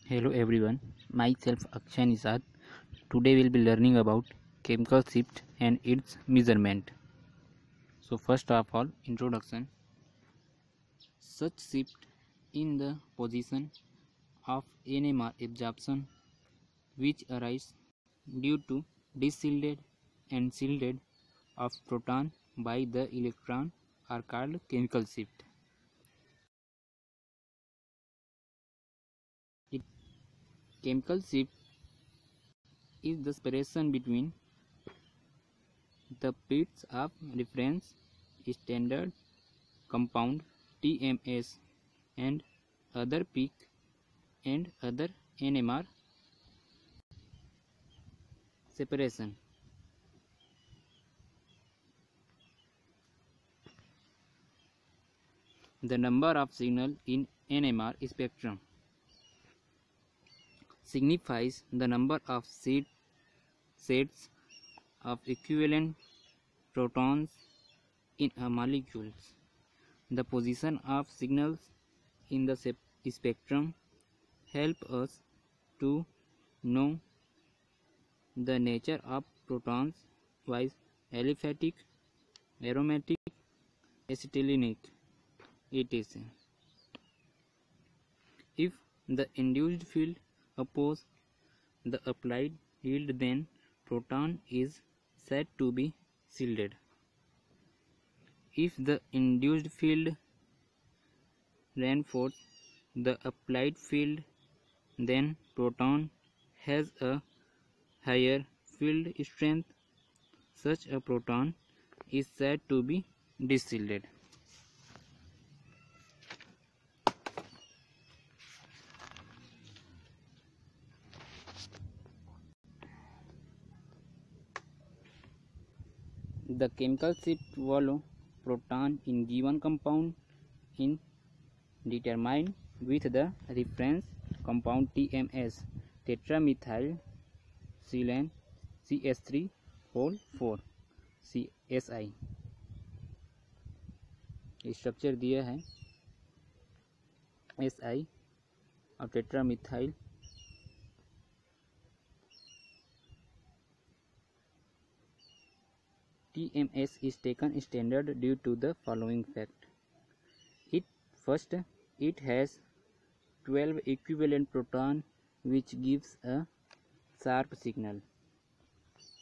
Hello everyone, myself Akshay Nisad. Today we'll be learning about chemical shift and its measurement. So first of all, introduction. Such shift in the position of NMR absorption which arise due to dishielded and shielded of proton by the electron are called chemical shift. Chemical shift is the separation between the peaks of reference standard compound TMS and other peak and other NMR separation. The number of signal in NMR spectrum signifies the number of sets of equivalent protons in a molecule. The position of signals in the spectrum help us to know the nature of protons wise aliphatic, aromatic, acetylenic, etc. If the induced field opposes the applied field, then proton is said to be shielded. If the induced field reinforces the applied field, then proton has a higher field strength. Such a proton is said to be dishielded. The chemical shift value proton in given compound is determined with the reference compound TMS, tetramethyl silane CH3 whole 4 CSI. Structure दिया है SI of tetramethyl TMS is taken standard due to the following fact. It has 12 equivalent proton which gives a sharp signal.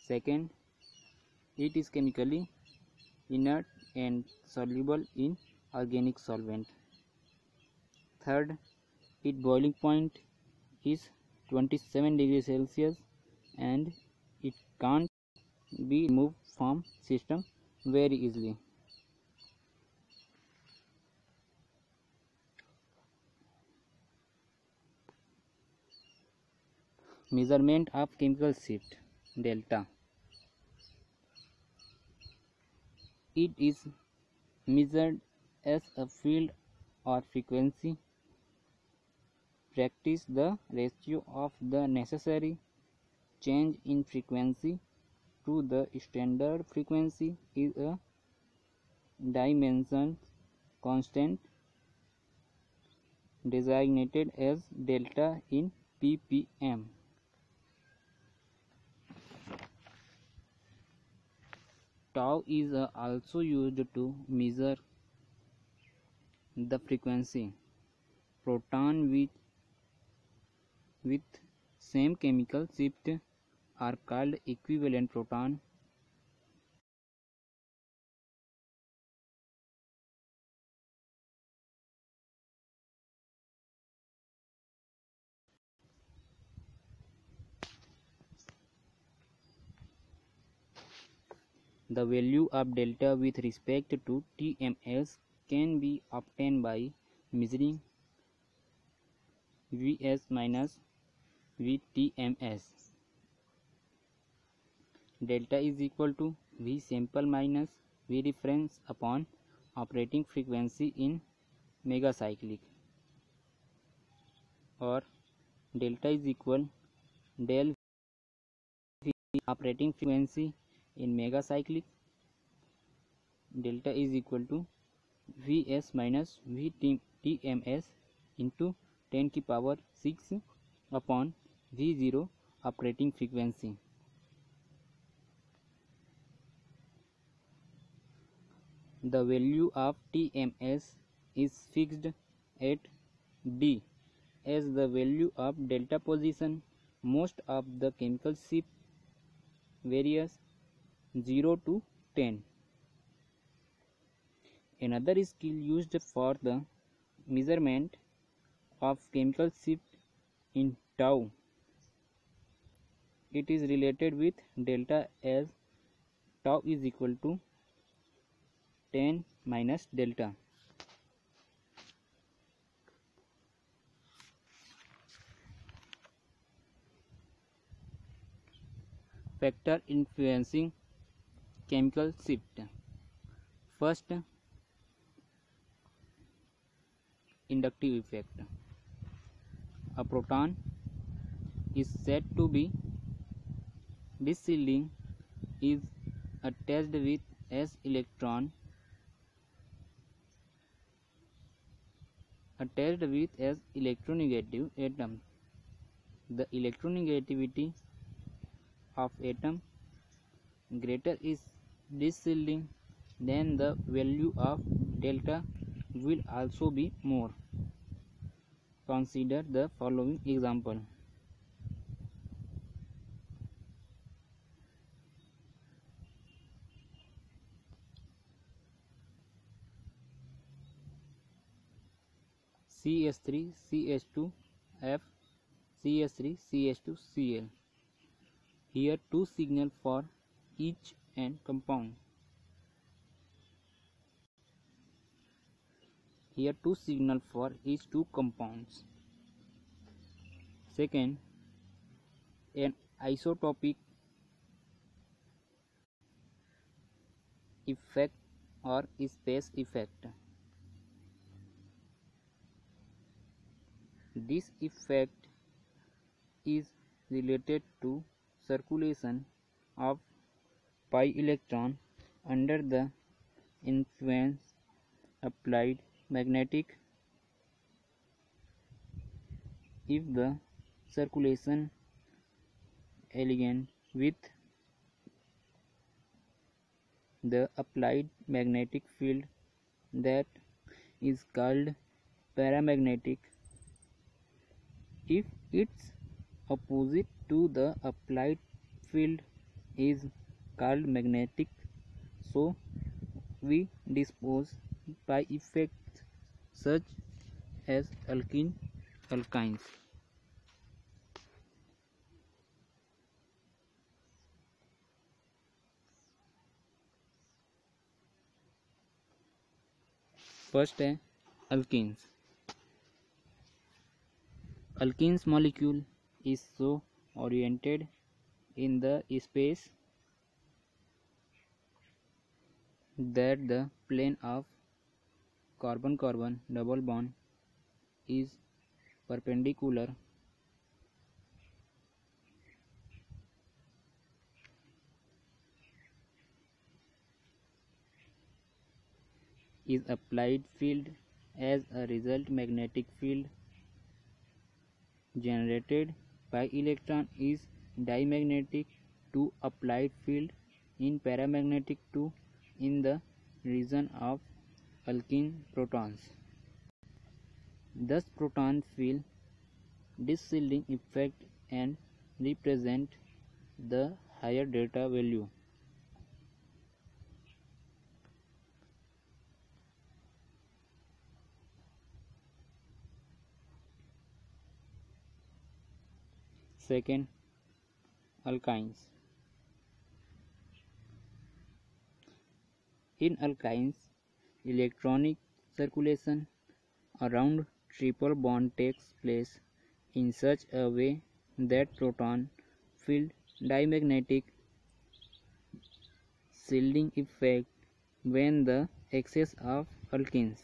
Second, it is chemically inert and soluble in organic solvent. Third, its boiling point is 27 degrees Celsius and it can't be removed from system very easily. Measurement of chemical shift delta. It is measured as a field or frequency. Practice the ratio of the necessary change in frequency to the standard frequency is a dimension constant designated as delta in ppm. Tau is also used to measure the frequency. Proton with same chemical shift are called equivalent proton. The value of delta with respect to TMS can be obtained by measuring Vs minus Vtms. Delta is equal to V sample minus V reference upon operating frequency in megacyclic, or delta is equal del V operating frequency in megacyclic. Delta is equal to Vs minus Vtms into 10 की power 6 upon V0 operating frequency. The value of TMS is fixed at D as the value of delta position. Most of the chemical shift varies 0 to 10. Another skill used for the measurement of chemical shift in tau. It is related with delta as tau is equal to 10 minus delta. Factor influencing chemical shift. First, inductive effect. A proton is said to be discharging is attached with s electron as electronegative atom. The electronegativity of atom greater is discharging, then the value of delta will also be more. Consider the following example. CS3 CH2 F CS3 CH2 Cl. Here two signals for each and compound. Here two signals for each two compounds. Second, an isotopic effect or space effect. This effect is related to circulation of pi electron under the influence applied magnetic. If the circulation aligns with the applied magnetic field, that is called paramagnetic. If its opposite to the applied field is called magnetic, so we dispose by effects such as alkynes. First, alkenes. Alkenes molecule is so oriented in the space that the plane of carbon-carbon double bond is perpendicular is applied field. As a result, magnetic field generated by electron is diamagnetic to applied field in paramagnetic to in the region of alkene protons. Thus protons feel discharging effect and represent the higher delta value. Second, alkynes. In alkynes, electronic circulation around triple bond takes place in such a way that proton feel diamagnetic shielding effect when the excess of alkenes.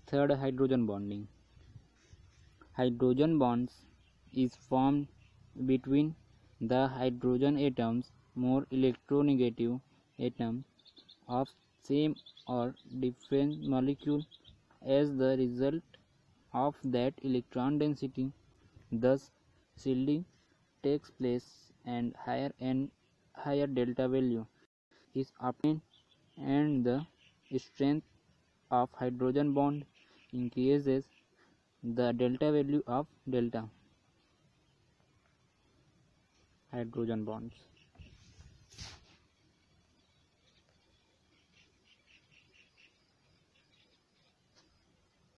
Third, hydrogen bonding. Hydrogen bonds is formed between the hydrogen atoms, more electronegative atoms of same or different molecule. As the result of that electron density, thus shielding takes place and higher delta value is obtained, and the strength of hydrogen bond increases the delta value of delta hydrogen bonds.